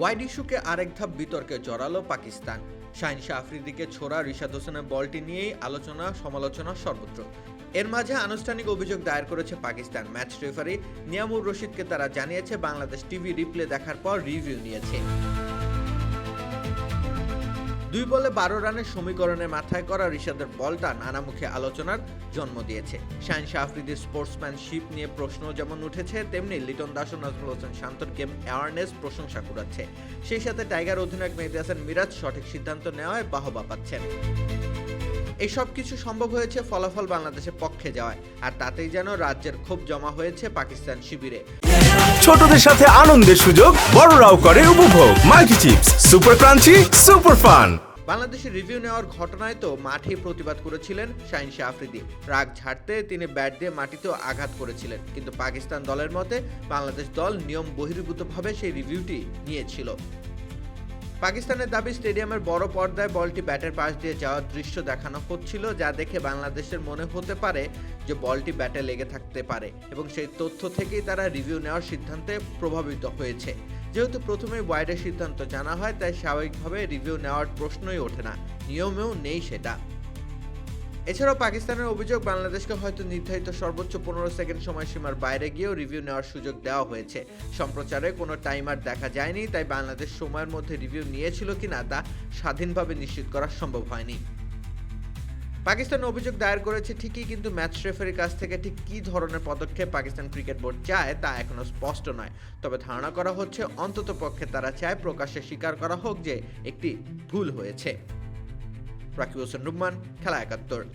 Wide ইস্যুকে আরেক ধাপ বিতর্কে জড়ালো পাকিস্তান। শাহিন শাহ আফ্রিদিকে ছোড়া রিশাদ হোসেনের বলটি নিয়েই আলোচনা সমালোচনা সর্বত্র। এর মাঝে আনুষ্ঠানিক অভিযোগ দায়ের করেছে পাকিস্তান। ম্যাচ রেফারি নিয়ামুর রশিদকে তারা জানিয়েছে বাংলাদেশ টিভি রিপ্লে দেখার পর রিভিউ নিয়েছে। 2 বলে 12 রানের সমীকরণের মাথায় করা রিশাদের বলটা নানামুখী আলোচনার জন্ম দিয়েছে। শাহিন শাহ আফ্রিদির স্পোর্টসম্যানশিপ নিয়ে প্রশ্ন যেমন উঠেছে, তেমনি লিটন দাস ও নাজমুল হোসেন শান্তর গেম অ্যাওয়ারনেস প্রশংসা কুড়াচ্ছে। সেই সাথে টাইগার অধিনায়ক মেহেদী হাসান মিরাজ সঠিক সিদ্ধান্ত নেওয়ায় বাহবা পাচ্ছেন। এই সব কিছু সম্ভব হয়েছে ফলাফল বাংলাদেশের পক্ষে যাওয়ায়, আর তাতেই যেন রাজ্যের ক্ষোভ জমা হয়েছে পাকিস্তান শিবিরে। ছোটদের সাথে আনন্দের সুযোগ, বড়রাও করে উপভোগ। Multi chips, super crunchy, super fun. বাংলাদেশের রিভিউ নেওয়ার ঘটনায় তো মাঠেই প্রতিবাদ করেছিলেন শাহিন শাহ আফ্রিদি। রাগ ঝাড়তে তিনি ব্যাট দিয়ে মাটিতেও আঘাত করেছিলেন, কিন্তু পাকিস্তান দলের মতে বাংলাদেশ দল নিয়ম বহির্ভূতভাবে সেই রিভিউটি নিয়েছিল। পাকিস্তানের দাবি, স্টেডিয়ামের বড় পর্দায় বলটি ব্যাটের পাশ দিয়ে যাওয়ার দৃশ্য দেখানো হচ্ছিল, যা দেখে বাংলাদেশের মনে হতে পারে যে বলটি ব্যাটে লেগে থাকতে পারে, এবং সেই তথ্য থেকেই তারা রিভিউ নেওয়ার সিদ্ধান্তে প্রভাবিত হয়েছে। যেহেতু প্রথমেই ওয়াইডের সিদ্ধান্ত জানা হয়, তাই স্বাভাবিকভাবে রিভিউ নেওয়ার প্রশ্নই ওঠে না, নিয়মেও নেই সেটা। এছাড়াও পাকিস্তানের অভিযোগ, বাংলাদেশকে হয়তো নির্ধারিত সর্বোচ্চ 15 সেকেন্ড সময়সীমার বাইরে গিয়েও রিভিউ নেওয়ার সুযোগ দেওয়া হয়েছে। সম্প্রচারে কোনো টাইমার দেখা যায়নি, তাই বাংলাদেশ সময়ের মধ্যে রিভিউ নিয়েছিল কিনা তা স্বাধীনভাবে নিশ্চিত করা সম্ভব হয়নি। পাকিস্তান অভিযোগ দায়ের করেছে ঠিকই, কিন্তু ম্যাচ রেফারির কাছ থেকে ঠিক কী ধরনের পদক্ষেপ পাকিস্তান ক্রিকেট বোর্ড চায় তা এখনো স্পষ্ট নয়। তবে ধারণা করা হচ্ছে অন্ততপক্ষে তারা চায় প্রকাশ্যে স্বীকার করা হোক যে একটি ভুল হয়েছে। রাকিব হোসেন রুম্মান, খেলা ৭১।